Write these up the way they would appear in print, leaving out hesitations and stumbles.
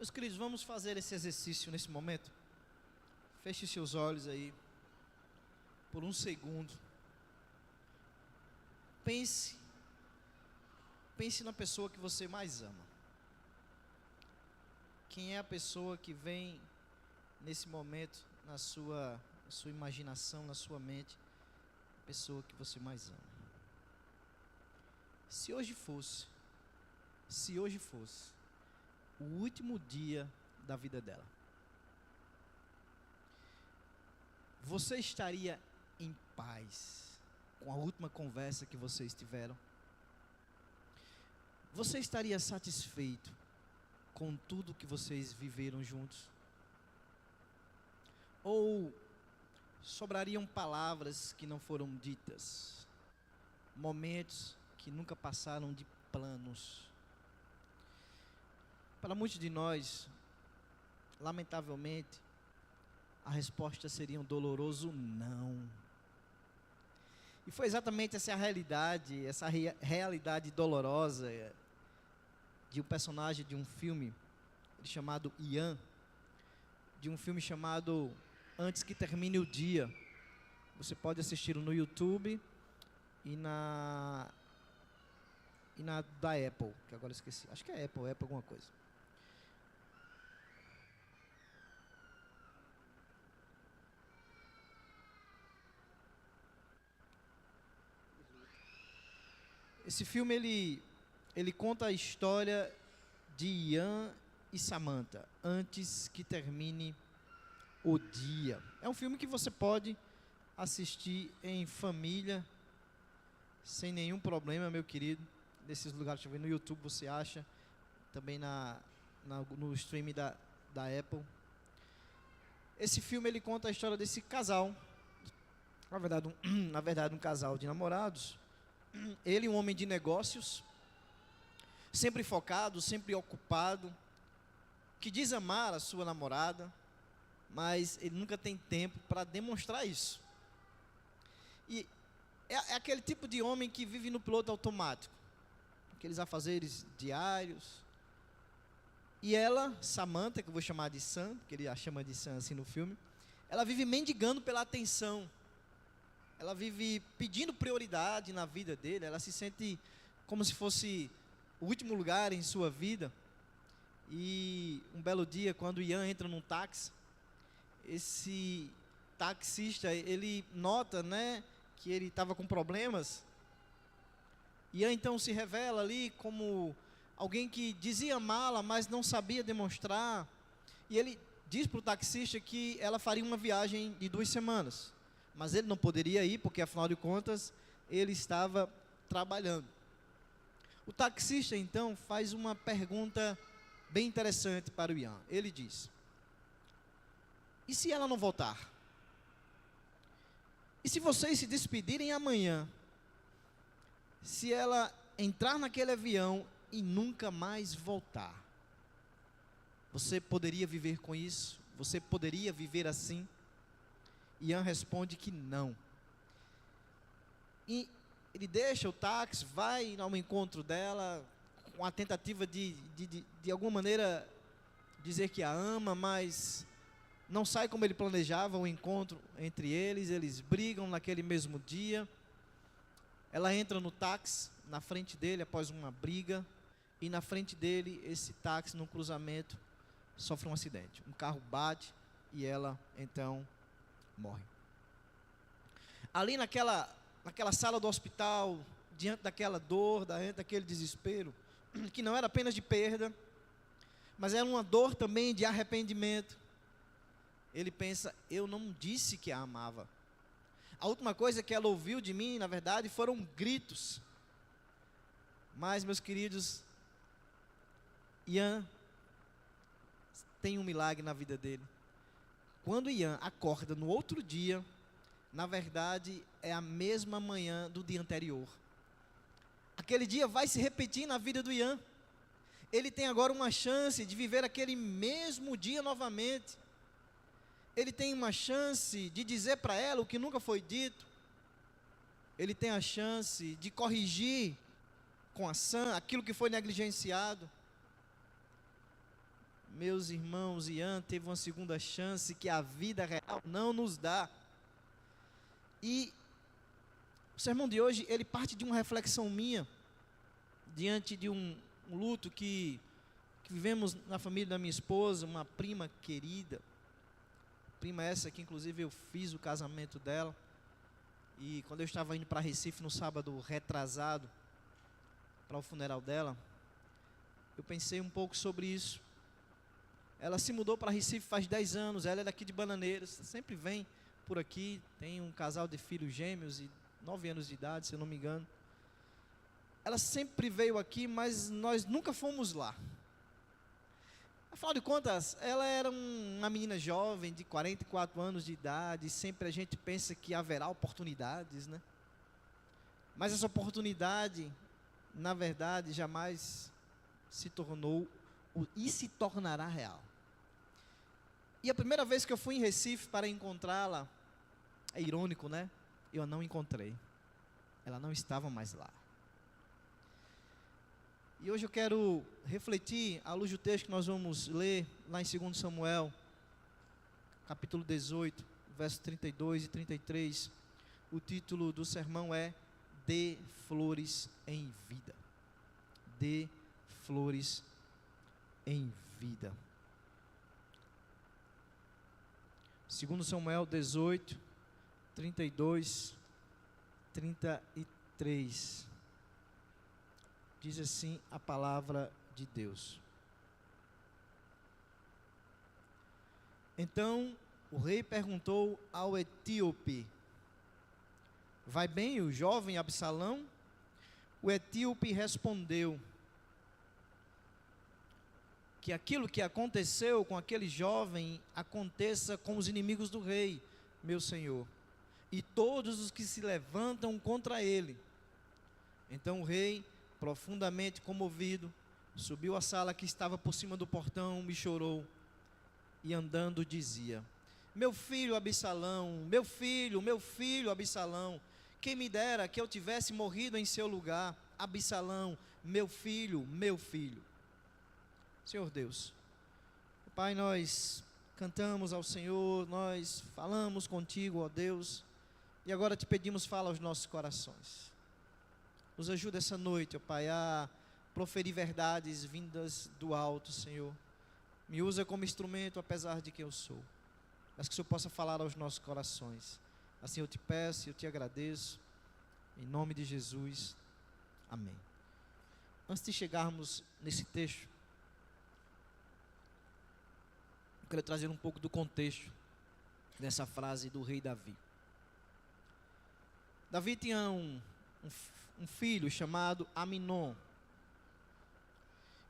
Meus queridos, vamos fazer esse exercício nesse momento. Feche seus olhos aí, por um segundo. Pense na pessoa que você mais ama. Quem é a pessoa que vem nesse momento na sua imaginação, na sua mente, a pessoa que você mais ama? Se hoje fosse o último dia da vida dela, você estaria em paz com a última conversa que vocês tiveram? Você estaria satisfeito com tudo que vocês viveram juntos? Ou sobrariam palavras que não foram ditas, momentos que nunca passaram de planos? Para muitos de nós, lamentavelmente, a resposta seria um doloroso não. E foi exatamente essa realidade dolorosa de um personagem de um filme chamado Ian, de um filme chamado Antes que Termine o Dia. Você pode assistir no YouTube e na da Apple, que agora eu esqueci. Acho que é Apple alguma coisa. Esse filme, ele conta a história de Ian e Samantha, antes que termine o dia. É um filme que você pode assistir em família, sem nenhum problema, meu querido. Nesses lugares, no YouTube você acha, também no stream da Apple. Esse filme, ele conta a história desse casal, na verdade um casal de namorados. Ele, um homem de negócios, sempre focado, sempre ocupado, que diz amar a sua namorada, mas ele nunca tem tempo para demonstrar isso. E é aquele tipo de homem que vive no piloto automático, aqueles afazeres diários. E ela, Samantha, que eu vou chamar de Sam, porque ele a chama de Sam assim no filme, ela vive mendigando pela atenção. Ela vive pedindo prioridade na vida dele. Ela se sente como se fosse o último lugar em sua vida. E um belo dia, quando Ian entra num táxi, esse taxista, ele nota, que ele estava com problemas. Ian então se revela ali como alguém que dizia amá-la, mas não sabia demonstrar. E ele diz para o taxista que ela faria uma viagem de 2 semanas. Mas ele não poderia ir, porque afinal de contas, ele estava trabalhando. O taxista então faz uma pergunta bem interessante para o Ian. Ele diz: e se ela não voltar? E se vocês se despedirem amanhã? Se ela entrar naquele avião e nunca mais voltar? Você poderia viver com isso? Você poderia viver assim? Ian responde que não. E ele deixa o táxi, vai ao encontro dela, com a tentativa de alguma maneira dizer que a ama, mas não sai como ele planejava o encontro entre eles. Eles brigam naquele mesmo dia. Ela entra no táxi, na frente dele, após uma briga, e na frente dele, esse táxi, num cruzamento, sofre um acidente. Um carro bate e ela, então, morre. Ali naquela sala do hospital, diante daquela dor, diante daquele desespero, que não era apenas de perda, mas era uma dor também de arrependimento. Ele pensa: eu não disse que a amava. A última coisa que ela ouviu de mim, na verdade, foram gritos. Mas, meus queridos, Ian tem um milagre na vida dele. Quando Ian acorda no outro dia, na verdade, é a mesma manhã do dia anterior. Aquele dia vai se repetir na vida do Ian. Ele tem agora uma chance de viver aquele mesmo dia novamente. Ele tem uma chance de dizer para ela o que nunca foi dito. Ele tem a chance de corrigir com a Sam aquilo que foi negligenciado. Meus irmãos, Ian teve uma segunda chance que a vida real não nos dá. E o sermão de hoje, ele parte de uma reflexão minha, diante de um luto que vivemos na família da minha esposa, uma prima querida, prima essa que inclusive eu fiz o casamento dela, e quando eu estava indo para Recife no sábado retrasado, para o funeral dela, eu pensei um pouco sobre isso. Ela se mudou para Recife faz 10 anos, ela é daqui de Bananeiras, sempre vem por aqui, tem um casal de filhos gêmeos e 9 anos de idade, se eu não me engano. Ela sempre veio aqui, mas nós nunca fomos lá. Afinal de contas, ela era uma menina jovem, de 44 anos de idade, e sempre a gente pensa que haverá oportunidades, né? Mas essa oportunidade, na verdade, jamais se tornou e se tornará real. E a primeira vez que eu fui em Recife para encontrá-la, é irônico, né? Eu não encontrei. Ela não estava mais lá. E hoje eu quero refletir, à luz do texto que nós vamos ler, lá em 2 Samuel, capítulo 18, versos 32 e 33. O título do sermão é Dê Flores em Vida. Dê Flores em Vida. 2 Samuel 18, 32, 33. Diz assim a palavra de Deus. Então o rei perguntou ao etíope: vai bem o jovem Absalão? O etíope respondeu que aquilo que aconteceu com aquele jovem aconteça com os inimigos do rei, meu senhor, e todos os que se levantam contra ele. Então o rei, profundamente comovido, subiu à sala que estava por cima do portão e chorou, e andando dizia: meu filho Absalão, meu filho Absalão, quem me dera que eu tivesse morrido em seu lugar. Absalão, meu filho, meu filho. Senhor Deus, Pai, nós cantamos ao Senhor, nós falamos contigo, ó Deus, e agora te pedimos, fala aos nossos corações. Nos ajuda essa noite, ó Pai, a proferir verdades vindas do alto, Senhor. Me usa como instrumento, apesar de quem eu sou. Mas que o Senhor possa falar aos nossos corações. Assim eu te peço, eu te agradeço. Em nome de Jesus. Amém. Antes de chegarmos nesse texto, eu quero trazer um pouco do contexto dessa frase do rei Davi. Davi tinha um filho chamado Aminon.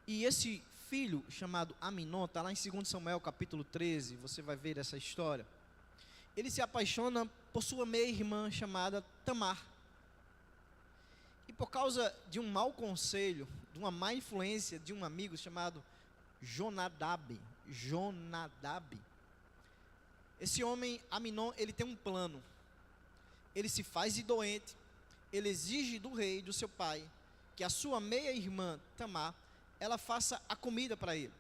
E esse filho chamado Aminon, está lá em 2 Samuel capítulo 13, você vai ver essa história. Ele se apaixona por sua meia-irmã chamada Tamar. E por causa de um mau conselho, de uma má influência de um amigo chamado Jonadab, esse homem, Aminon, ele tem um plano. Ele se faz de doente, ele exige do rei, do seu pai, que a sua meia-irmã, Tamar, ela faça a comida para ele.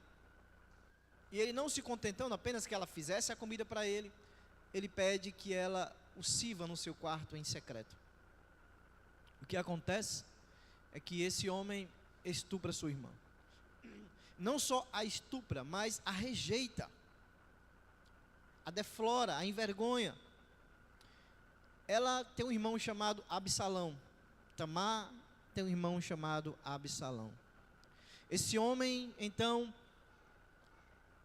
E ele, não se contentando apenas que ela fizesse a comida para ele, ele pede que ela o sirva no seu quarto em secreto. O que acontece é que esse homem estupra sua irmã. Não só a estupra, mas a rejeita, a deflora, a envergonha. Ela tem um irmão chamado Absalão. Tamar tem um irmão chamado Absalão. Esse homem, então,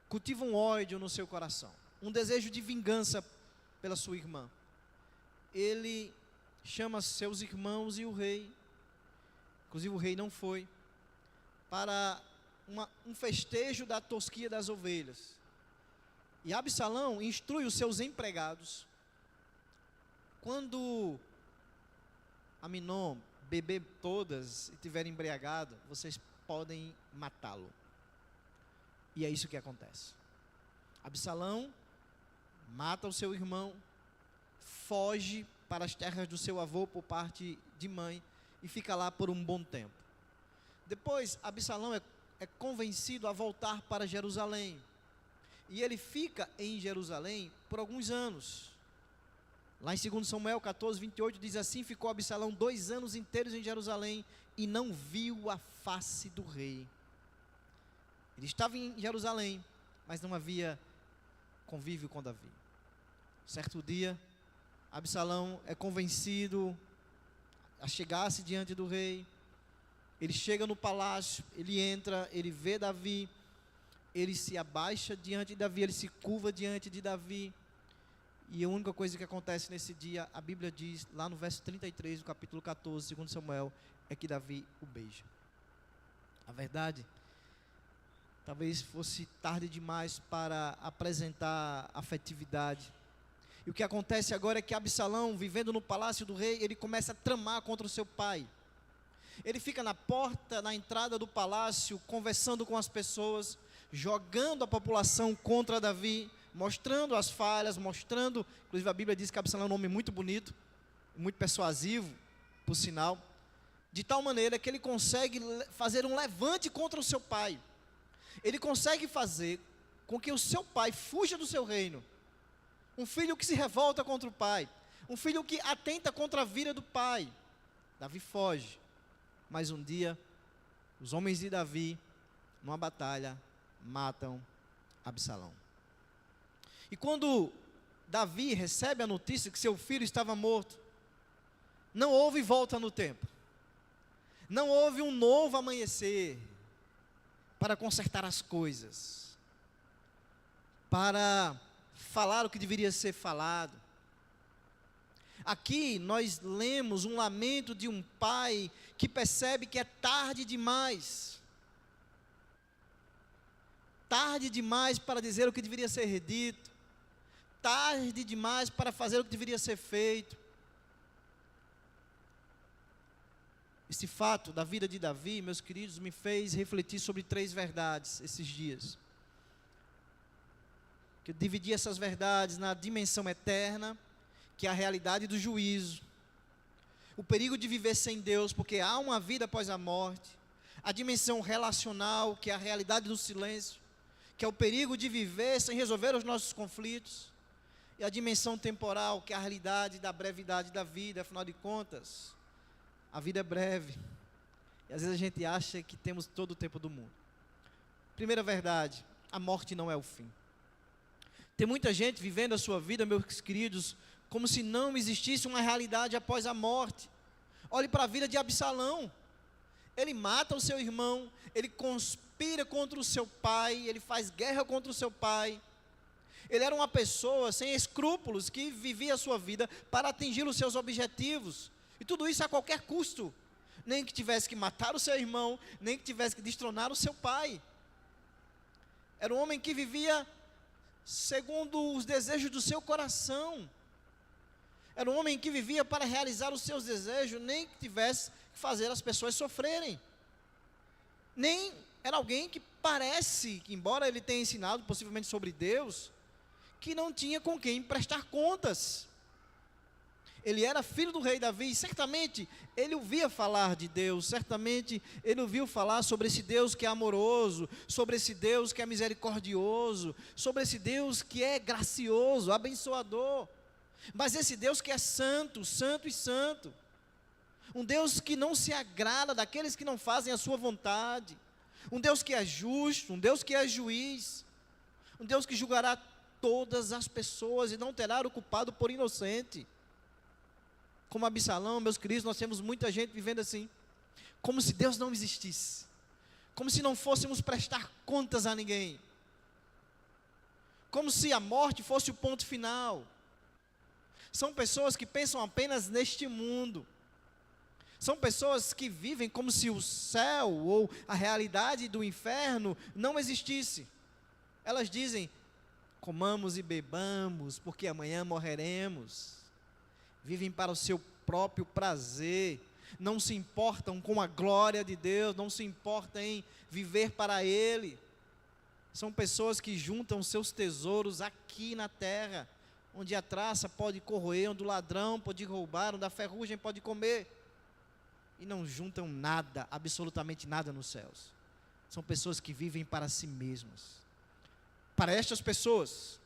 cultiva um ódio no seu coração, um desejo de vingança pela sua irmã. Ele chama seus irmãos e o rei, inclusive o rei não foi, para um festejo da tosquia das ovelhas. E Absalão instrui os seus empregados: quando Aminon beber todas e tiver embriagado, vocês podem matá-lo. E é isso que acontece. Absalão mata o seu irmão, foge para as terras do seu avô por parte de mãe e fica lá por um bom tempo. Depois, Absalão é é convencido a voltar para Jerusalém. E ele fica em Jerusalém por alguns anos. Lá em 2 Samuel 14, 28, diz assim: ficou Absalão 2 anos inteiros em Jerusalém e não viu a face do rei. Ele estava em Jerusalém, mas não havia convívio com Davi. Certo dia, Absalão é convencido a chegar-se diante do rei. Ele chega no palácio, ele entra, ele vê Davi, ele se abaixa diante de Davi, ele se curva diante de Davi. E a única coisa que acontece nesse dia, a Bíblia diz, lá no verso 33 do capítulo 14, 2 Samuel, é que Davi o beija. A verdade, talvez fosse tarde demais para apresentar afetividade. E o que acontece agora é que Absalão, vivendo no palácio do rei, ele começa a tramar contra o seu pai. Ele fica na porta, na entrada do palácio, conversando com as pessoas, jogando a população contra Davi, mostrando as falhas, mostrando, inclusive a Bíblia diz que Absalão é um homem muito bonito, muito persuasivo, por sinal, de tal maneira que ele consegue fazer um levante contra o seu pai. Ele consegue fazer com que o seu pai fuja do seu reino. Um filho que se revolta contra o pai, um filho que atenta contra a vida do pai. Davi foge, mas um dia, os homens de Davi, numa batalha, matam Absalão. E quando Davi recebe a notícia que seu filho estava morto, não houve volta no tempo, não houve um novo amanhecer para consertar as coisas, para falar o que deveria ser falado. Aqui nós lemos um lamento de um pai que percebe que é tarde demais. Tarde demais para dizer o que deveria ser dito. Tarde demais para fazer o que deveria ser feito. Esse fato da vida de Davi, meus queridos, me fez refletir sobre 3 verdades esses dias. Que eu dividi essas verdades na dimensão eterna, que é a realidade do juízo, o perigo de viver sem Deus, porque há uma vida após a morte, a dimensão relacional, que é a realidade do silêncio, que é o perigo de viver sem resolver os nossos conflitos, e a dimensão temporal, que é a realidade da brevidade da vida. Afinal de contas, a vida é breve, e às vezes a gente acha que temos todo o tempo do mundo. Primeira verdade, a morte não é o fim. Tem muita gente vivendo a sua vida, meus queridos, como se não existisse uma realidade após a morte. Olhe para a vida de Absalão. Ele mata o seu irmão, ele conspira contra o seu pai, ele faz guerra contra o seu pai. Ele era uma pessoa sem escrúpulos, que vivia a sua vida para atingir os seus objetivos. E tudo isso a qualquer custo. Nem que tivesse que matar o seu irmão, nem que tivesse que destronar o seu pai. Era um homem que vivia segundo os desejos do seu coração. Era um homem que vivia para realizar os seus desejos, nem que tivesse que fazer as pessoas sofrerem. Nem era alguém que parece, que embora ele tenha ensinado possivelmente sobre Deus, que não tinha com quem prestar contas. Ele era filho do rei Davi, e certamente ele ouvia falar de Deus, certamente ele ouviu falar sobre esse Deus que é amoroso, sobre esse Deus que é misericordioso, sobre esse Deus que é gracioso, abençoador, mas esse Deus que é santo, santo e santo, um Deus que não se agrada daqueles que não fazem a sua vontade, um Deus que é justo, um Deus que é juiz, um Deus que julgará todas as pessoas e não terá o culpado por inocente. Como Absalão, meus queridos, nós temos muita gente vivendo assim, como se Deus não existisse, como se não fôssemos prestar contas a ninguém, como se a morte fosse o ponto final. São pessoas que pensam apenas neste mundo, são pessoas que vivem como se o céu ou a realidade do inferno não existisse. Elas dizem: comamos e bebamos, porque amanhã morreremos. Vivem para o seu próprio prazer, não se importam com a glória de Deus, não se importam em viver para Ele. São pessoas que juntam seus tesouros aqui na terra, onde a traça pode corroer, onde o ladrão pode roubar, onde a ferrugem pode comer, e não juntam nada, absolutamente nada nos céus. são pessoas que vivem para si mesmas. Para estas pessoas,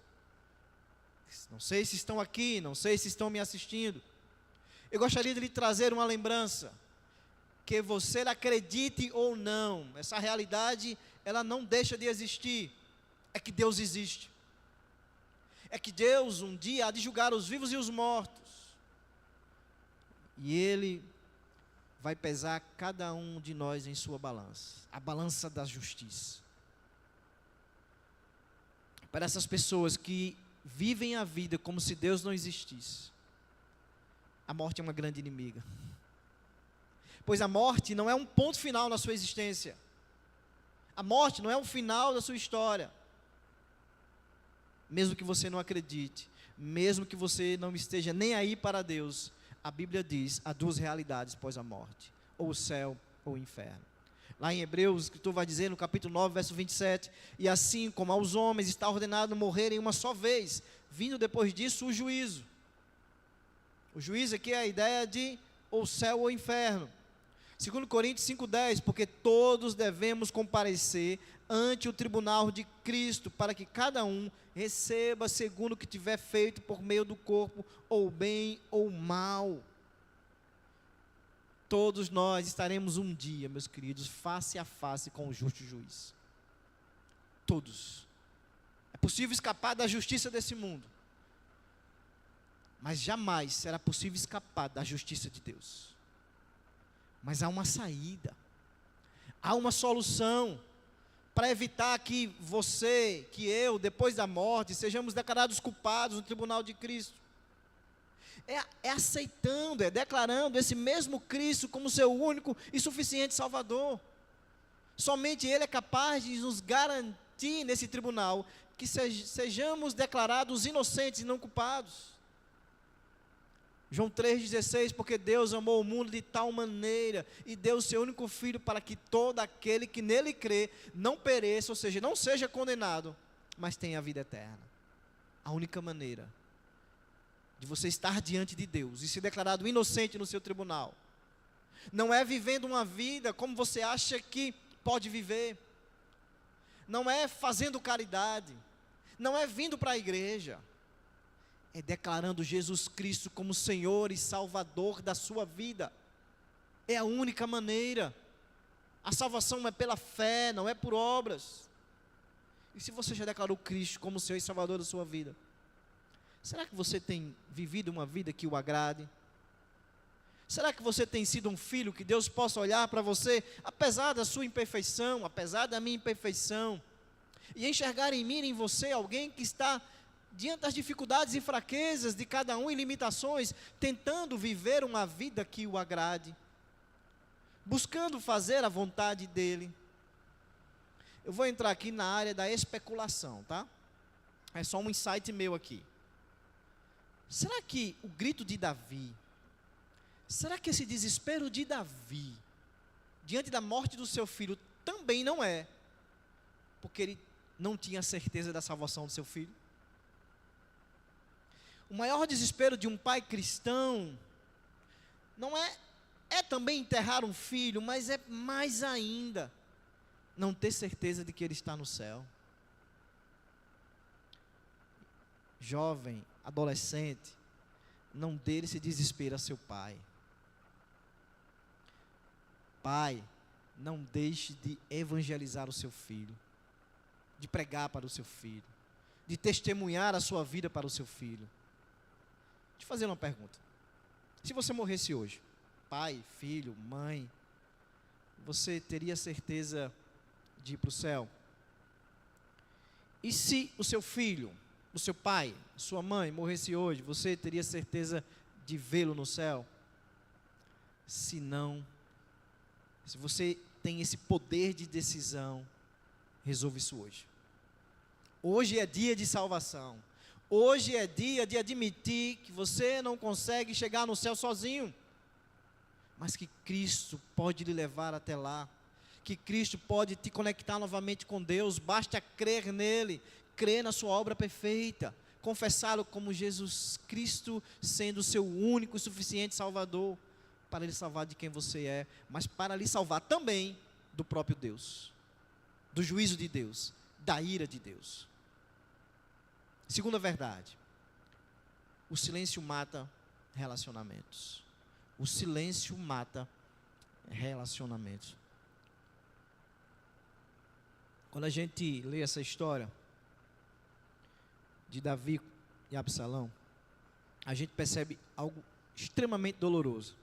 não sei se estão aqui, não sei se estão me assistindo, eu gostaria de lhe trazer uma lembrança, que você acredite ou não, essa realidade, ela não deixa de existir, é que Deus existe, é que Deus um dia há de julgar os vivos e os mortos, e Ele vai pesar cada um de nós em sua balança, a balança da justiça. Para essas pessoas que vivem a vida como se Deus não existisse, a morte é uma grande inimiga. Pois a morte não é um ponto final na sua existência. A morte não é o final da sua história. Mesmo que você não acredite, mesmo que você não esteja nem aí para Deus, a Bíblia diz, há duas realidades após a morte, ou o céu ou o inferno. Lá em Hebreus, o escritor vai dizer no capítulo 9, verso 27, e assim como aos homens está ordenado morrerem uma só vez, vindo depois disso o juízo. O juízo aqui é a ideia de ou céu ou inferno. 2 Coríntios 5,10, porque todos devemos comparecer ante o tribunal de Cristo, para que cada um receba segundo o que tiver feito por meio do corpo, ou bem ou mal. Todos nós estaremos um dia, meus queridos, face a face com o justo juiz. Todos. É possível escapar da justiça desse mundo, mas jamais será possível escapar da justiça de Deus. Mas há uma saída, há uma solução, para evitar que você, que eu, depois da morte, sejamos declarados culpados no tribunal de Cristo. É aceitando, é declarando esse mesmo Cristo como seu único e suficiente Salvador. Somente Ele é capaz de nos garantir nesse tribunal que sejamos declarados inocentes e não culpados. João 3,16, porque Deus amou o mundo de tal maneira e deu o seu único Filho para que todo aquele que nele crê não pereça, ou seja, não seja condenado, mas tenha a vida eterna. A única maneira de você estar diante de Deus e ser declarado inocente no seu tribunal, não é vivendo uma vida como você acha que pode viver, não é fazendo caridade, não é vindo para a igreja, é declarando Jesus Cristo como Senhor e Salvador da sua vida. É a única maneira. A salvação é pela fé, não é por obras. E se você já declarou Cristo como Senhor e Salvador da sua vida, será que você tem vivido uma vida que o agrade? Será que você tem sido um filho que Deus possa olhar para você, apesar da sua imperfeição, apesar da minha imperfeição, e enxergar em mim e em você alguém que está diante das dificuldades e fraquezas de cada um e limitações, tentando viver uma vida que o agrade, buscando fazer a vontade dEle? Eu vou entrar aqui na área da especulação, tá? É só um insight meu aqui. Será que o grito de Davi, será que esse desespero de Davi, diante da morte do seu filho, também não é porque ele não tinha certeza da salvação do seu filho? O maior desespero de um pai cristão não é também enterrar um filho, mas é mais ainda não ter certeza de que ele está no céu. Jovem, adolescente, não dê esse desespero a seu pai. Pai, não deixe de evangelizar o seu filho, de pregar para o seu filho, de testemunhar a sua vida para o seu filho. Deixa eu fazer uma pergunta. Se você morresse hoje, pai, filho, mãe, você teria certeza de ir para o céu? E se o seu filho, o seu pai, sua mãe morresse hoje, você teria certeza de vê-lo no céu? Se não, se você tem esse poder de decisão, resolva isso hoje. Hoje é dia de salvação. Hoje é dia de admitir que você não consegue chegar no céu sozinho, mas que Cristo pode lhe levar até lá, que Cristo pode te conectar novamente com Deus. Basta crer nele, crer na sua obra perfeita, confessá-lo como Jesus Cristo sendo o seu único e suficiente Salvador, para lhe salvar de quem você é, mas para lhe salvar também do próprio Deus. do juízo de Deus, da ira de Deus. Segunda verdade, o silêncio mata relacionamentos. O silêncio mata relacionamentos. Quando a gente lê essa história de Davi e Absalão, a gente percebe algo extremamente doloroso.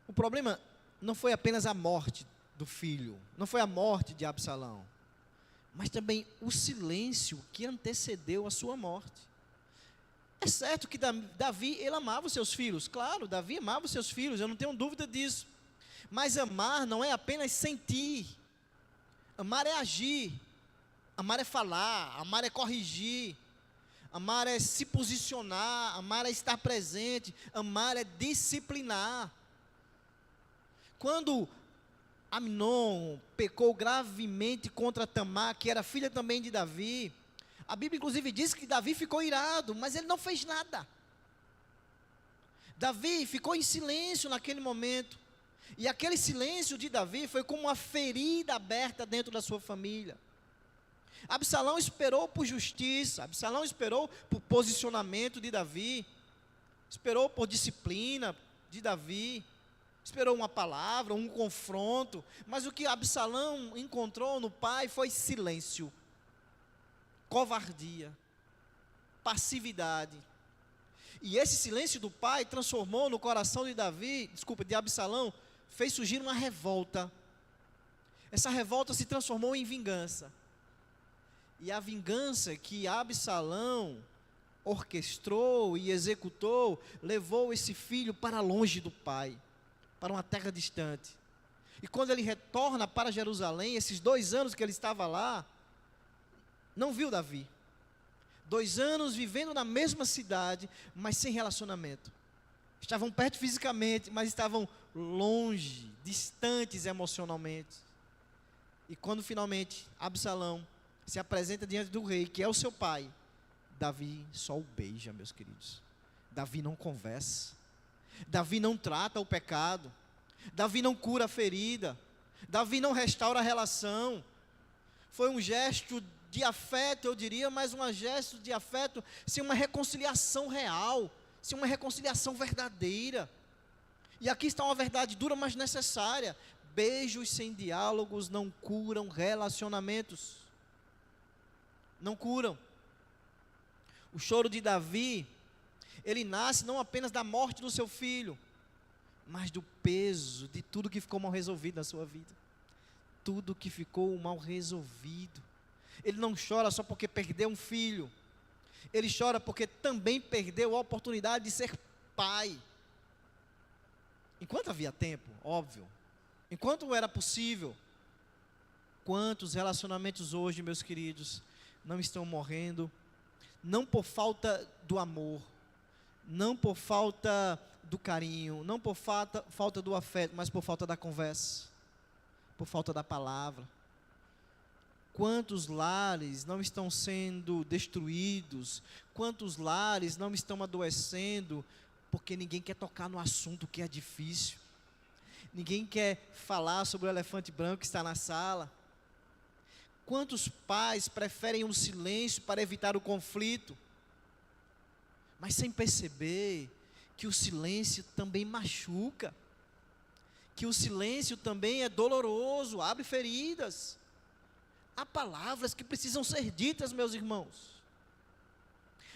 O problema não foi apenas a morte do filho, não foi a morte de Absalão, mas também o silêncio que antecedeu a sua morte. É certo que Davi, ele amava os seus filhos, claro, Davi amava os seus filhos, eu não tenho dúvida disso, mas amar não é apenas sentir, amar é agir, amar é falar, amar é corrigir, amar é se posicionar, amar é estar presente, amar é disciplinar. Quando Amnon pecou gravemente contra Tamar, que era filha também de Davi, a Bíblia inclusive diz que Davi ficou irado, mas ele não fez nada. Davi ficou em silêncio naquele momento, e aquele silêncio de Davi foi como uma ferida aberta dentro da sua família. Absalão esperou por justiça, Absalão esperou por posicionamento de Davi, esperou por disciplina de Davi, esperou uma palavra, um confronto, mas o que Absalão encontrou no pai foi silêncio, covardia, passividade. E esse silêncio do pai transformou no coração de Absalão, fez surgir uma revolta. Essa revolta se transformou em vingança. E a vingança que Absalão orquestrou e executou, levou esse filho para longe do pai, para uma terra distante. E quando ele retorna para Jerusalém, esses 2 anos que ele estava lá, não viu Davi. 2 anos vivendo na mesma cidade, mas sem relacionamento. Estavam perto fisicamente, mas estavam longe, distantes emocionalmente. E quando finalmente Absalão se apresenta diante do rei, que é o seu pai, Davi só o beija, meus queridos. Davi não conversa. Davi não trata o pecado. Davi não cura a ferida. Davi não restaura a relação. Foi um gesto de afeto, eu diria, mas um gesto de afeto sem uma reconciliação real, sem uma reconciliação verdadeira. E aqui está uma verdade dura, mas necessária. Beijos sem diálogos não curam relacionamentos. Não curam. O choro de Davi, ele nasce não apenas da morte do seu filho, mas do peso de tudo que ficou mal resolvido na sua vida. Tudo que ficou mal resolvido. Ele não chora só porque perdeu um filho. Ele chora porque também perdeu a oportunidade de ser pai. Enquanto havia tempo, óbvio. Enquanto era possível. Quantos relacionamentos hoje, meus queridos, não estão morrendo, não por falta do amor, não por falta do carinho, não por falta do afeto, mas por falta da conversa, por falta da palavra. Quantos lares não estão sendo destruídos, quantos lares não estão adoecendo, porque ninguém quer tocar no assunto que é difícil, ninguém quer falar sobre o elefante branco que está na sala. Quantos pais preferem um silêncio para evitar o conflito, mas sem perceber que o silêncio também machuca, que o silêncio também é doloroso, abre feridas. Há palavras que precisam ser ditas, meus irmãos.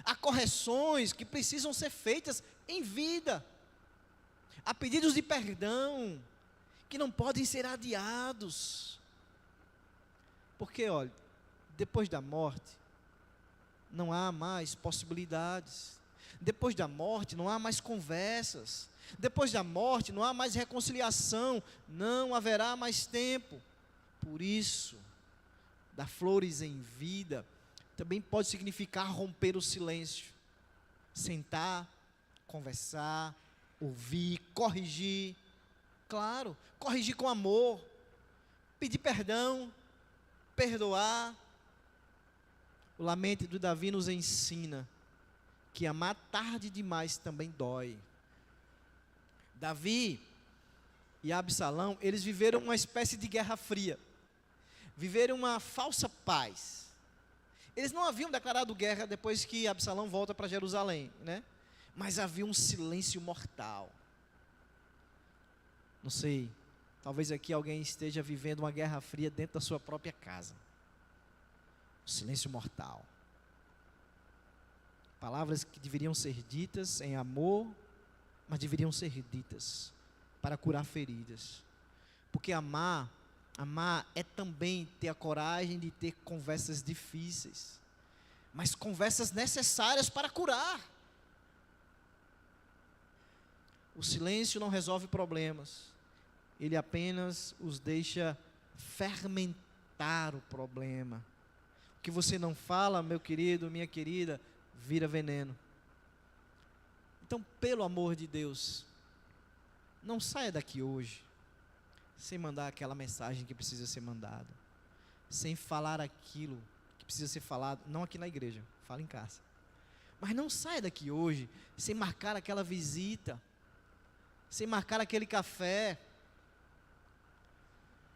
Há correções que precisam ser feitas em vida. Há pedidos de perdão que não podem ser adiados. Porque, olha, depois da morte, não há mais possibilidades. Depois da morte, não há mais conversas. Depois da morte, não há mais reconciliação. Não haverá mais tempo. Por isso, dar flores em vida também pode significar romper o silêncio. Sentar, conversar, ouvir, corrigir. Claro, corrigir com amor. Pedir perdão. Perdoar. O lamento do Davi nos ensina que amar tarde demais também dói. Davi e Absalão, eles viveram uma espécie de guerra fria. viverem uma falsa paz. Eles não haviam declarado guerra depois que Absalão volta para Jerusalém, né? Mas havia um silêncio mortal. Não sei, talvez aqui alguém esteja vivendo uma guerra fria dentro da sua própria casa. Silêncio mortal. Palavras que deveriam ser ditas em amor, mas deveriam ser ditas para curar feridas. Porque amar é também ter a coragem de ter conversas difíceis, mas conversas necessárias para curar. O silêncio não resolve problemas, ele apenas os deixa fermentar o problema. O que você não fala, meu querido, minha querida, vira veneno. Então, pelo amor de Deus, não saia daqui hoje sem mandar aquela mensagem que precisa ser mandada, sem falar aquilo que precisa ser falado, não aqui na igreja, fala em casa. Mas não saia daqui hoje sem marcar aquela visita, sem marcar aquele café.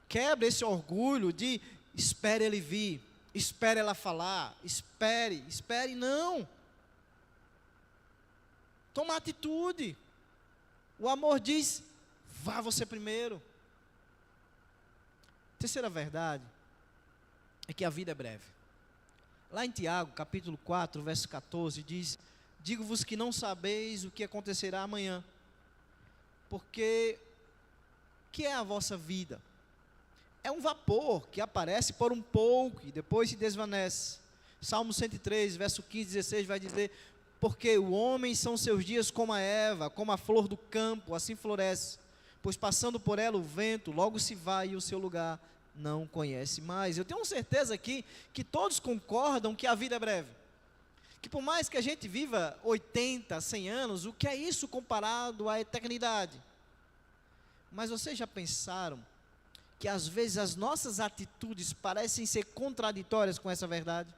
Quebre esse orgulho de espere ele vir, espere ela falar, espere, não. Toma atitude. O amor diz, vá você primeiro. Terceira verdade é que a vida é breve. Lá em Tiago, capítulo 4, verso 14, diz: digo-vos que não sabeis o que acontecerá amanhã, porque que é a vossa vida? É um vapor que aparece por um pouco e depois se desvanece. Salmo 103, verso 15 e 16 vai dizer: porque o homem são seus dias como a erva, como a flor do campo, assim floresce. Pois passando por ela o vento, logo se vai e o seu lugar não conhece mais. Eu tenho certeza aqui que todos concordam que a vida é breve. Que por mais que a gente viva 80, 100 anos, o que é isso comparado à eternidade? Mas vocês já pensaram que às vezes as nossas atitudes parecem ser contraditórias com essa verdade?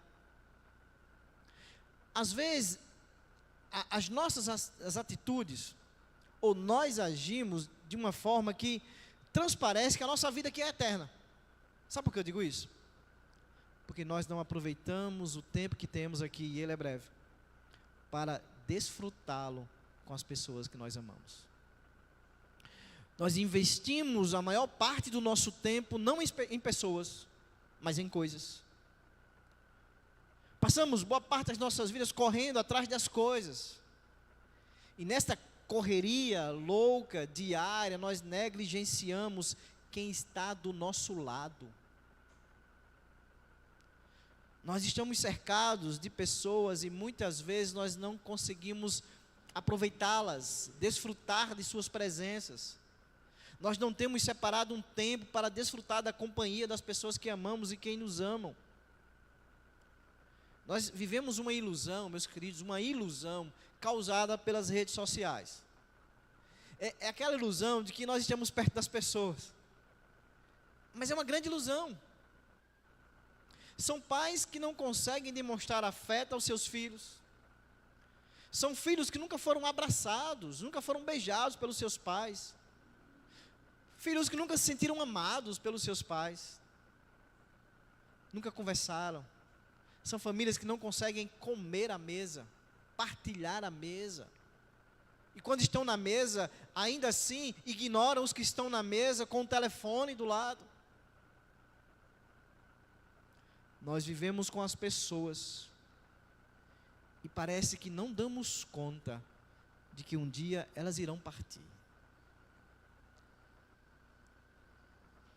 Às vezes, as nossas as atitudes, ou nós agimos de uma forma que transparece que a nossa vida aqui é eterna. Sabe por que eu digo isso? Porque nós não aproveitamos o tempo que temos aqui, e ele é breve, para desfrutá-lo com as pessoas que nós amamos. Nós investimos a maior parte do nosso tempo não em pessoas, mas em coisas. Passamos boa parte das nossas vidas correndo atrás das coisas. E nesta correria louca, diária, nós negligenciamos quem está do nosso lado. Nós estamos cercados de pessoas e muitas vezes nós não conseguimos aproveitá-las, desfrutar de suas presenças. Nós não temos separado um tempo para desfrutar da companhia das pessoas que amamos e quem nos amam. Nós vivemos uma ilusão, meus queridos, uma ilusão causada pelas redes sociais. É aquela ilusão de que nós estamos perto das pessoas. Mas é uma grande ilusão. São pais que não conseguem demonstrar afeto aos seus filhos. São filhos que nunca foram abraçados, nunca foram beijados pelos seus pais. Filhos que nunca se sentiram amados pelos seus pais. Nunca conversaram. São famílias que não conseguem comer à mesa, partilhar a mesa. E quando estão na mesa, ainda assim, ignoram os que estão na mesa com o telefone do lado. Nós vivemos com as pessoas e parece que não damos conta de que um dia elas irão partir.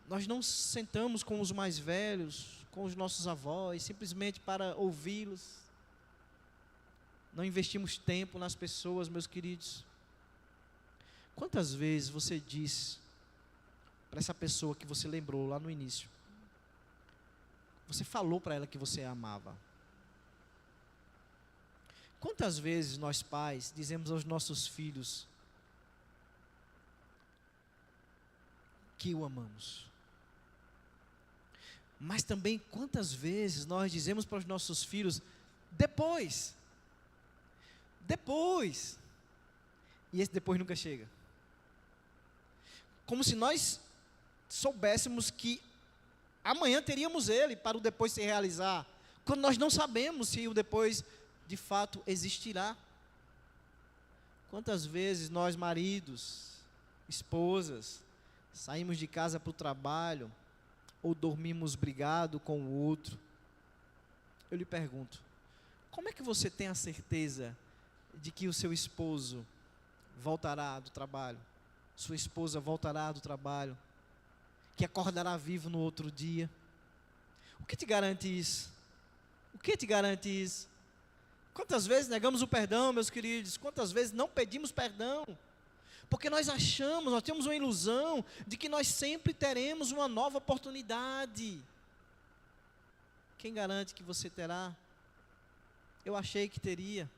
Nós não sentamos com os mais velhos, com os nossos avós, simplesmente para ouvi-los. Não investimos tempo nas pessoas, meus queridos. Quantas vezes você disse para essa pessoa que você lembrou lá no início? Você falou para ela que você a amava. Quantas vezes nós pais dizemos aos nossos filhos que o amamos? Mas também quantas vezes nós dizemos para os nossos filhos, depois, e esse depois nunca chega. Como se nós soubéssemos que Amanhã teríamos ele para o depois se realizar, quando nós não sabemos se o depois de fato existirá. Quantas vezes nós, maridos, esposas, saímos de casa para o trabalho, ou dormimos brigado com o outro? Eu lhe pergunto, como é que você tem a certeza de que o seu esposo voltará do trabalho, sua esposa voltará do trabalho, que acordará vivo no outro dia? O que te garante isso? O que te garante isso? Quantas vezes negamos o perdão, meus queridos? Quantas vezes não pedimos perdão? Porque nós achamos, nós temos uma ilusão de que nós sempre teremos uma nova oportunidade. Quem garante que você terá? Eu achei que teria,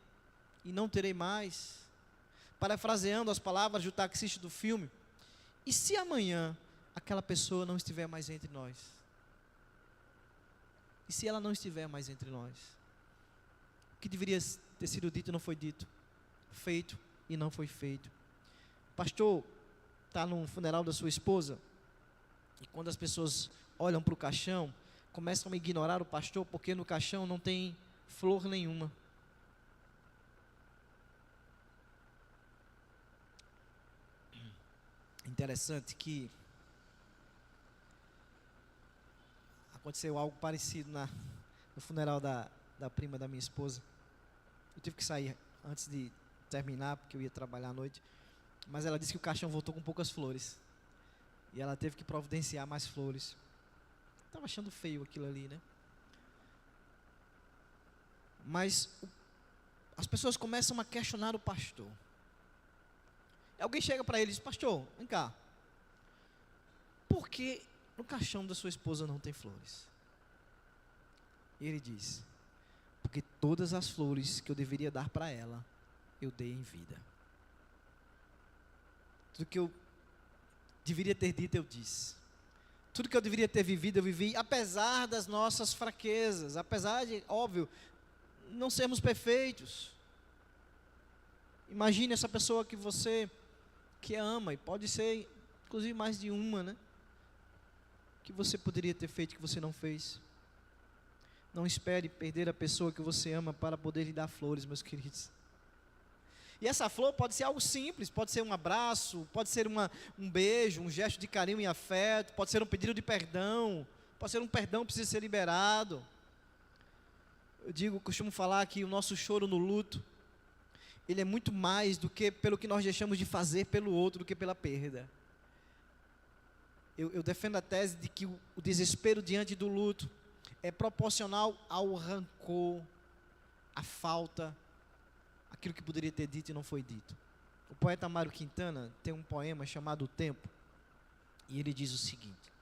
e não terei mais. Parafraseando as palavras do taxista do filme, e se amanhã aquela pessoa não estiver mais entre nós? E se ela não estiver mais entre nós? O que deveria ter sido dito e não foi dito, feito e não foi feito. O pastor está no funeral da sua esposa, e quando as pessoas olham para o caixão, começam a ignorar o pastor, porque no caixão não tem flor nenhuma. Interessante que aconteceu algo parecido no funeral da prima da minha esposa. Eu tive que sair antes de terminar, porque eu ia trabalhar à noite. Mas ela disse que o caixão voltou com poucas flores. E ela teve que providenciar mais flores. Estava achando feio aquilo ali, né? Mas as pessoas começam a questionar o pastor. Alguém chega para ele e diz: pastor, vem cá, por que no caixão da sua esposa não tem flores? E ele diz: porque todas as flores que eu deveria dar para ela, eu dei em vida. Tudo que eu deveria ter dito, eu disse. Tudo que eu deveria ter vivido, eu vivi, apesar das nossas fraquezas, apesar de, óbvio, não sermos perfeitos. Imagine essa pessoa que você que ama, e pode ser inclusive mais de uma, né? Que você poderia ter feito que você não fez. Não espere perder a pessoa que você ama para poder lhe dar flores, meus queridos. E essa flor pode ser algo simples, pode ser um abraço, pode ser um beijo, um gesto de carinho e afeto, pode ser um pedido de perdão, pode ser um perdão que precisa ser liberado. Costumo falar que o nosso choro no luto, ele é muito mais do que pelo que nós deixamos de fazer pelo outro, do que pela perda. Eu defendo a tese de que o desespero diante do luto é proporcional ao rancor, à falta, aquilo que poderia ter dito e não foi dito. O poeta Mário Quintana tem um poema chamado O Tempo, e ele diz o seguinte: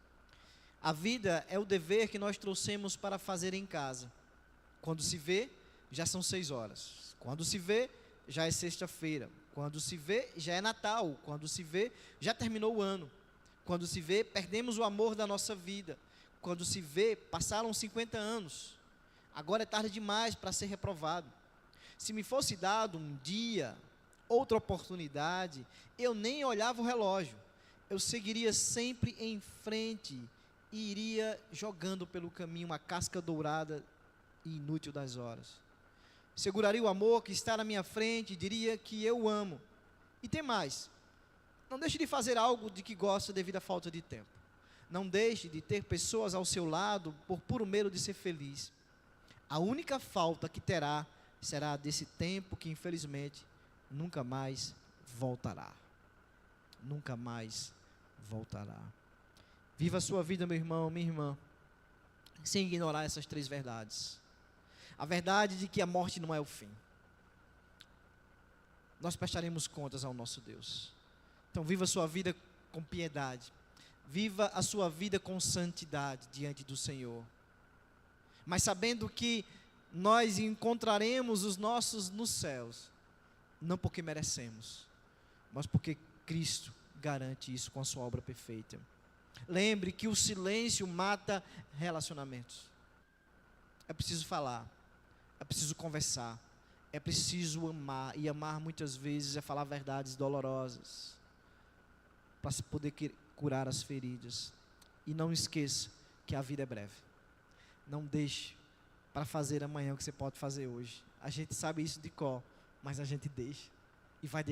a vida é o dever que nós trouxemos para fazer em casa. Quando se vê, já são 6 horas. Quando se vê, já é sexta-feira. Quando se vê, já é Natal. Quando se vê, já terminou o ano. Quando se vê, perdemos o amor da nossa vida. Quando se vê, passaram 50 anos. Agora é tarde demais para ser reprovado. Se me fosse dado um dia, outra oportunidade, eu nem olhava o relógio. Eu seguiria sempre em frente e iria jogando pelo caminho uma casca dourada e inútil das horas. Seguraria o amor que está na minha frente e diria que eu o amo. E tem mais: não deixe de fazer algo de que gosta devido à falta de tempo. Não deixe de ter pessoas ao seu lado por puro medo de ser feliz. A única falta que terá será desse tempo que infelizmente nunca mais voltará. Nunca mais voltará. Viva a sua vida, meu irmão, minha irmã, sem ignorar essas 3 verdades. A verdade de que a morte não é o fim. Nós prestaremos contas ao nosso Deus. Então viva a sua vida com piedade. Viva a sua vida com santidade diante do Senhor. Mas sabendo que nós encontraremos os nossos nos céus, não porque merecemos, mas porque Cristo garante isso com a sua obra perfeita. Lembre que o silêncio mata relacionamentos. É preciso falar, é preciso conversar, é preciso amar, e amar muitas vezes é falar verdades dolorosas, para se poder curar as feridas. E não esqueça que a vida é breve. Não deixe para fazer amanhã o que você pode fazer hoje. A gente sabe isso de cor, mas a gente deixa. E vai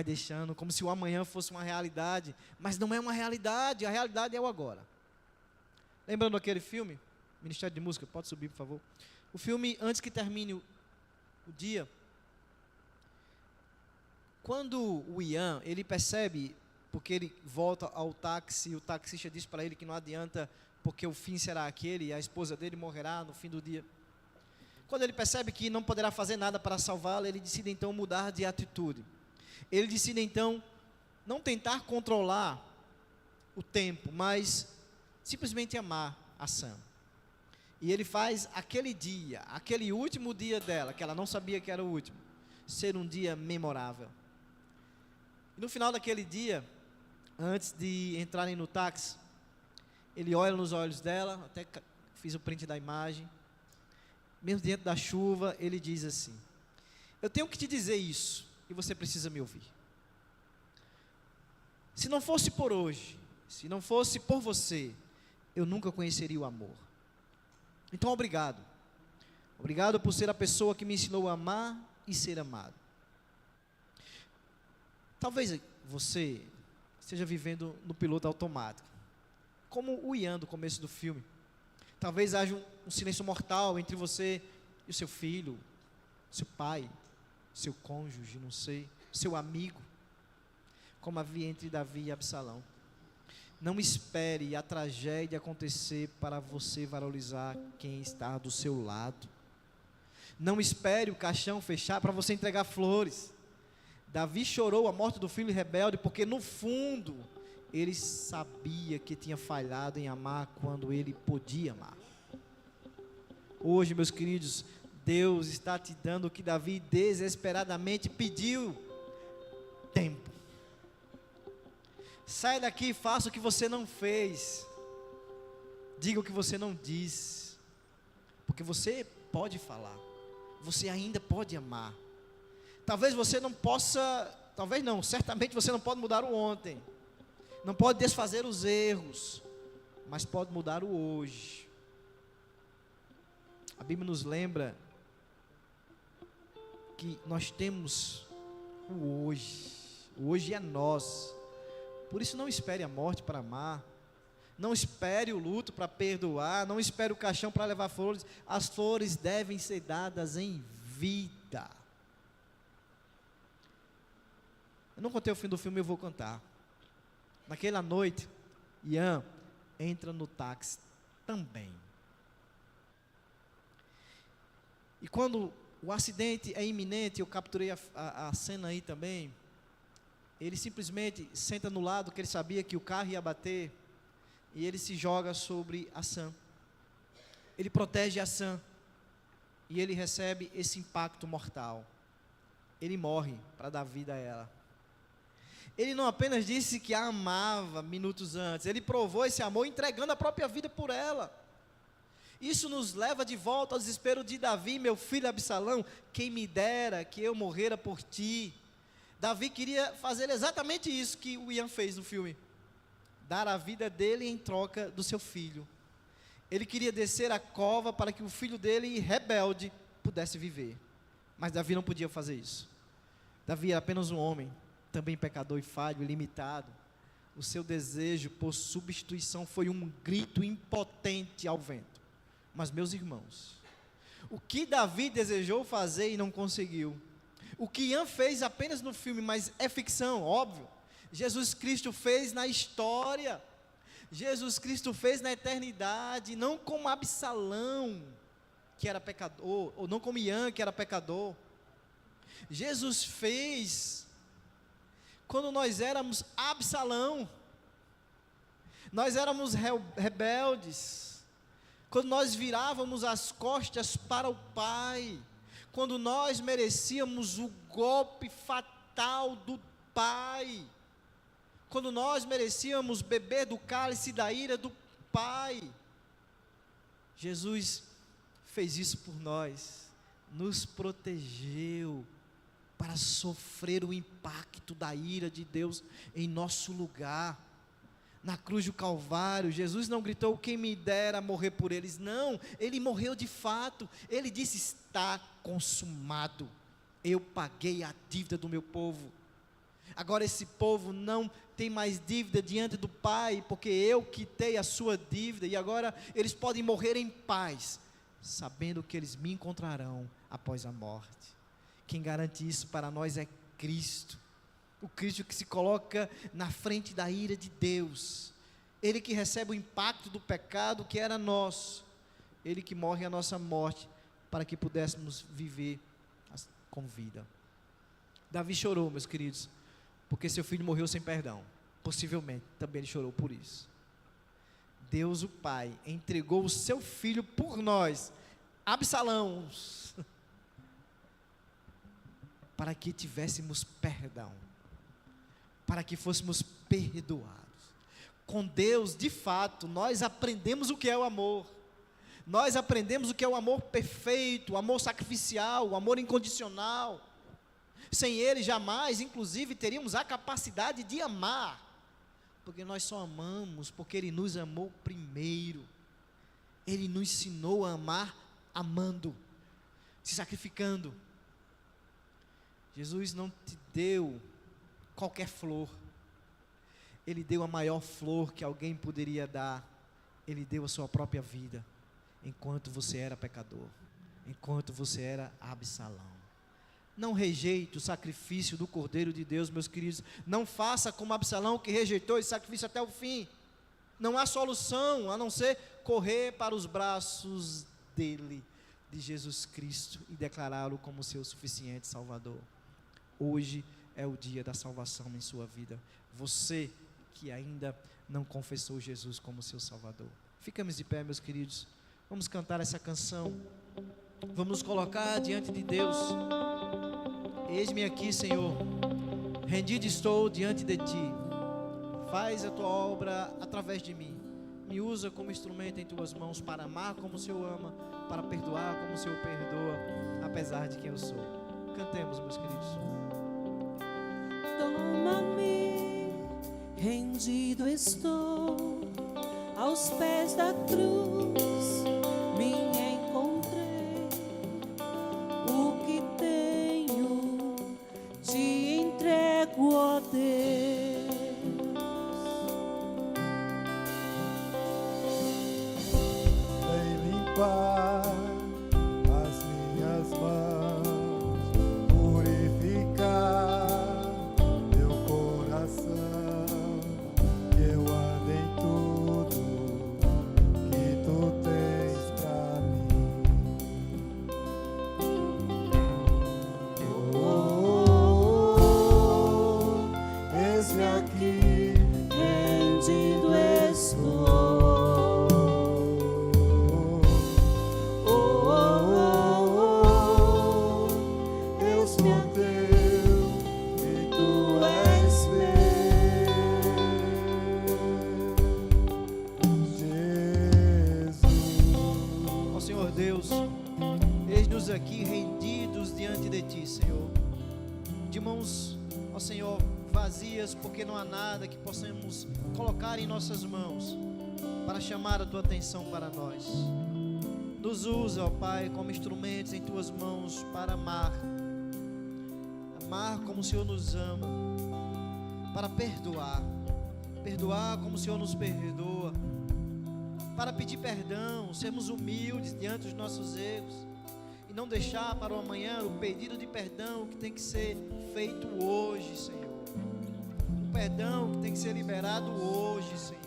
deixando, como se o amanhã fosse uma realidade. Mas não é uma realidade, a realidade é o agora. Lembrando aquele filme, Ministério de Música, pode subir, por favor. O filme, antes que termine o dia, quando o Ian, ele percebe, porque ele volta ao táxi, o taxista diz para ele que não adianta, porque o fim será aquele, e a esposa dele morrerá no fim do dia. Quando ele percebe que não poderá fazer nada para salvá-la, ele decide então mudar de atitude. Ele decide então não tentar controlar o tempo, mas simplesmente amar a Sam. E ele faz aquele dia, aquele último dia dela, que ela não sabia que era o último, ser um dia memorável. E no final daquele dia, antes de entrarem no táxi, ele olha nos olhos dela, até fiz o print da imagem, mesmo diante da chuva, ele diz assim: eu tenho que te dizer isso, e você precisa me ouvir. Se não fosse por hoje, se não fosse por você, eu nunca conheceria o amor. Então, obrigado. Obrigado por ser a pessoa que me ensinou a amar e ser amado. Talvez você esteja vivendo no piloto automático, como o Ian do começo do filme. Talvez haja um silêncio mortal entre você e o seu filho, seu pai, seu cônjuge, não sei, seu amigo, como havia entre Davi e Absalão. Não espere a tragédia acontecer para você valorizar quem está do seu lado. Não espere o caixão fechar para você entregar flores. Davi chorou a morte do filho rebelde porque no fundo ele sabia que tinha falhado em amar quando ele podia amar. Hoje, meus queridos, Deus está te dando o que Davi desesperadamente pediu: tempo. Sai daqui e faça o que você não fez. Diga o que você não disse. Porque você pode falar. Você ainda pode amar. Talvez você não possa, talvez não, certamente você não pode mudar o ontem. Não pode desfazer os erros, mas pode mudar o hoje. A Bíblia nos lembra que nós temos o hoje. O hoje é nós. Por isso não espere a morte para amar. Não espere o luto para perdoar. Não espere o caixão para levar flores. As flores devem ser dadas em vida. Eu não contei o fim do filme, eu vou contar. Naquela noite, Ian entra no táxi também. E quando o acidente é iminente, eu capturei a cena aí também, ele simplesmente senta no lado que ele sabia que o carro ia bater, e ele se joga sobre a Sam. Ele protege a Sam, e ele recebe esse impacto mortal. Ele morre para dar vida a ela. Ele não apenas disse que a amava minutos antes, ele provou esse amor entregando a própria vida por ela. Isso nos leva de volta ao desespero de Davi: meu filho Absalão, quem me dera que eu morrera por ti. Davi queria fazer exatamente isso que o Ian fez no filme: dar a vida dele em troca do seu filho. Ele queria descer a cova para que o filho dele, rebelde, pudesse viver. Mas Davi não podia fazer isso. Davi era apenas um homem, também pecador e falho, limitado. O seu desejo por substituição foi um grito impotente ao vento. Mas, meus irmãos, o que Davi desejou fazer e não conseguiu, o que Ian fez apenas no filme, mas é ficção, óbvio, Jesus Cristo fez na história. Jesus Cristo fez na eternidade, não como Absalão, que era pecador, ou não como Ian, que era pecador. Jesus fez quando nós éramos Absalão, nós éramos rebeldes, quando nós virávamos as costas para o Pai, quando nós merecíamos o golpe fatal do Pai, quando nós merecíamos beber do cálice da ira do Pai. Jesus fez isso por nós, nos protegeu para sofrer o impacto da ira de Deus em nosso lugar. Na cruz do Calvário, Jesus não gritou: quem me dera morrer por eles. Não, ele morreu de fato. Ele disse: está consumado. Eu paguei a dívida do meu povo. Agora esse povo não tem mais dívida diante do Pai, porque eu quitei a sua dívida, e agora eles podem morrer em paz, sabendo que eles me encontrarão após a morte. Quem garante isso para nós é Cristo. O Cristo que se coloca na frente da ira de Deus. Ele que recebe o impacto do pecado que era nosso. Ele que morre a nossa morte para que pudéssemos viver com vida. Davi chorou, meus queridos, porque seu filho morreu sem perdão. Possivelmente também ele chorou por isso. Deus, o Pai, entregou o seu filho por nós, Absalão, para que tivéssemos perdão, para que fôssemos perdoados. Com Deus, de fato, nós aprendemos o que é o amor. Nós aprendemos o que é o amor perfeito, o amor sacrificial, o amor incondicional. Sem Ele, jamais, inclusive, teríamos a capacidade de amar, porque nós só amamos porque Ele nos amou primeiro. Ele nos ensinou a amar amando, se sacrificando. Jesus não te deu qualquer flor. Ele deu a maior flor que alguém poderia dar. Ele deu a sua própria vida, enquanto você era pecador, enquanto você era Absalão. Não rejeite o sacrifício do Cordeiro de Deus, meus queridos. Não faça como Absalão, que rejeitou esse sacrifício até o fim. Não há solução a não ser correr para os braços dele, de Jesus Cristo, e declará-lo como seu suficiente Salvador. Hoje é o dia da salvação em sua vida. Você que ainda não confessou Jesus como seu Salvador. Ficamos de pé, meus queridos. Vamos cantar essa canção. Vamos nos colocar diante de Deus. Eis-me aqui, Senhor. Rendido estou diante de Ti. Faz a Tua obra através de mim. Me usa como instrumento em Tuas mãos para amar como o Senhor ama, para perdoar como o Senhor perdoa, apesar de quem eu sou. Cantemos, meus queridos. Toma-me, rendido estou aos pés da cruz, me encontrei. O que tenho te entrego, ó Deus. Vem limpar as minhas mãos, purificar meu coração, que eu ande em tudo que Tu tens pra mim. Eis-me aqui, Rendido estou. Eis-me a Teu, e Tu és meu, Jesus. Ó Senhor Deus, eis-nos aqui rendidos diante de Ti, Senhor, de mãos, ó Senhor, vazias, porque não há nada que possamos colocar em nossas mãos para chamar a Tua atenção para nós. Nos usa, ó Pai, como instrumentos em Tuas mãos para amar como o Senhor nos ama, para perdoar como o Senhor nos perdoa, para pedir perdão, sermos humildes diante dos nossos erros, e não deixar para o amanhã o pedido de perdão que tem que ser feito hoje, Senhor. O perdão que tem que ser liberado hoje, Senhor.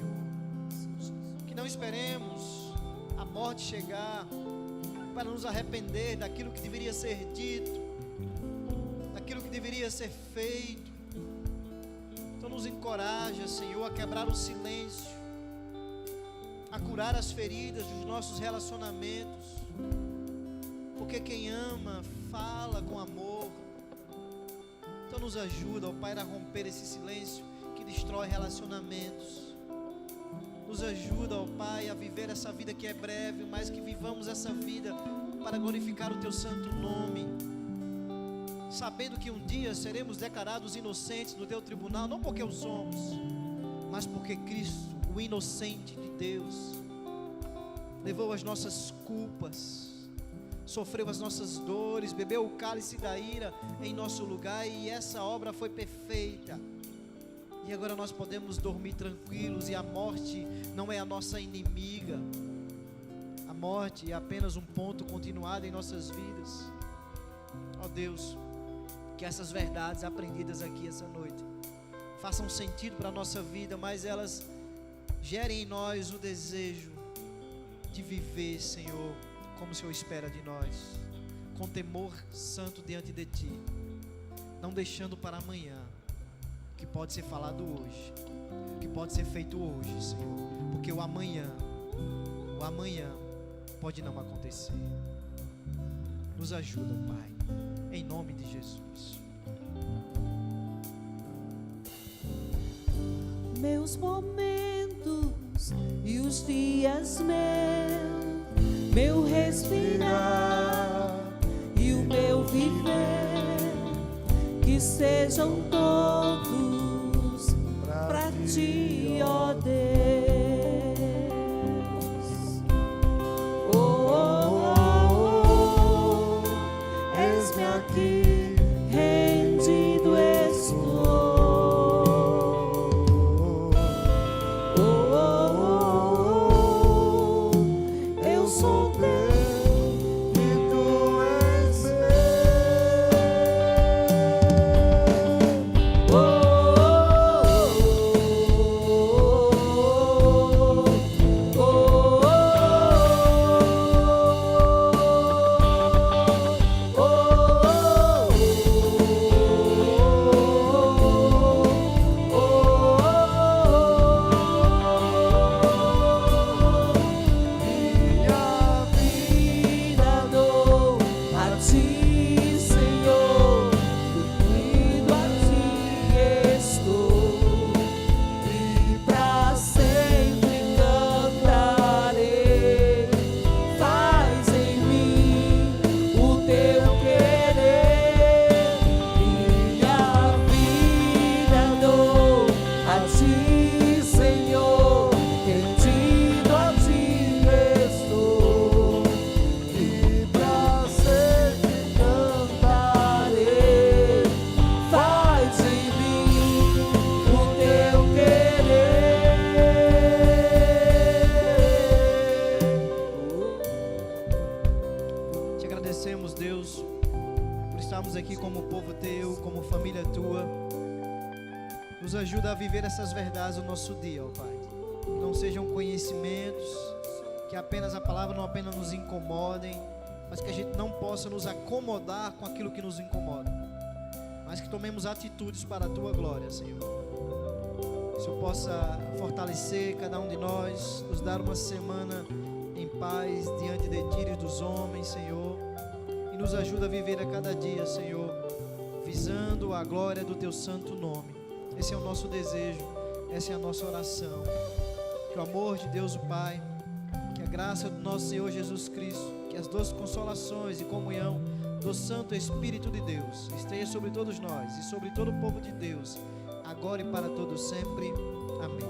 Que não esperemos a morte chegar para nos arrepender daquilo que deveria ser dito, daquilo que deveria ser feito. Então nos encoraja, Senhor, a quebrar o silêncio, a curar as feridas dos nossos relacionamentos, porque quem ama fala com amor. Então nos ajuda, ó Pai, a romper esse silêncio que destrói relacionamentos. Nos ajuda, ó Pai, a viver essa vida que é breve, mas que vivamos essa vida para glorificar o Teu santo nome, sabendo que um dia seremos declarados inocentes no Teu tribunal, não porque o somos, mas porque Cristo o inocente de Deus, levou as nossas culpas, sofreu as nossas dores, bebeu o cálice da ira em nosso lugar, e essa obra foi perfeita. E agora nós podemos dormir tranquilos, e a morte não é a nossa inimiga. A morte é apenas um ponto continuado em nossas vidas. Ó Deus, que essas verdades aprendidas aqui essa noite façam sentido para a nossa vida, mas elas gerem em nós o desejo de viver, Senhor, como o Senhor espera de nós, com temor santo diante de Ti, não deixando para amanhã o que pode ser falado hoje, o que pode ser feito hoje, Senhor, porque o amanhã pode não acontecer. Nos ajuda, Pai, em nome de Jesus. Meus momentos e os dias meu respirar e o meu viver, que sejam todos pra Ti, ó Deus. Eis-me aqui, rendido estou. Eu sou teu e tu és minha vida dou a Ti, Senhor, unido a Ti estou, e pra sempre cantarei. Faz em mim o Teu querer, minha vida dou a Ti, Senhor, rendido a Ti estou, e pra sempre cantarei. Faz em mim o Teu querer. Te agradecemos, Deus, por estarmos aqui como povo Teu, como família Tua. Nos ajuda a viver essas verdades no nosso dia, ó Pai. Que não sejam conhecimentos, que apenas a palavra não apenas nos incomodem, mas que a gente não possa nos acomodar com aquilo que nos incomoda, mas que tomemos atitudes para a Tua glória, Senhor. Que o Senhor possa fortalecer cada um de nós, nos dar uma semana em paz diante de Ti e dos homens, Senhor, e nos ajuda a viver a cada dia, Senhor, visando a glória do Teu santo nome. Esse é o nosso desejo, essa é a nossa oração. Que o amor de Deus o Pai, que a graça do nosso Senhor Jesus Cristo, que as doces consolações e comunhão do Santo Espírito de Deus esteja sobre todos nós e sobre todo o povo de Deus, agora e para todos sempre. Amém.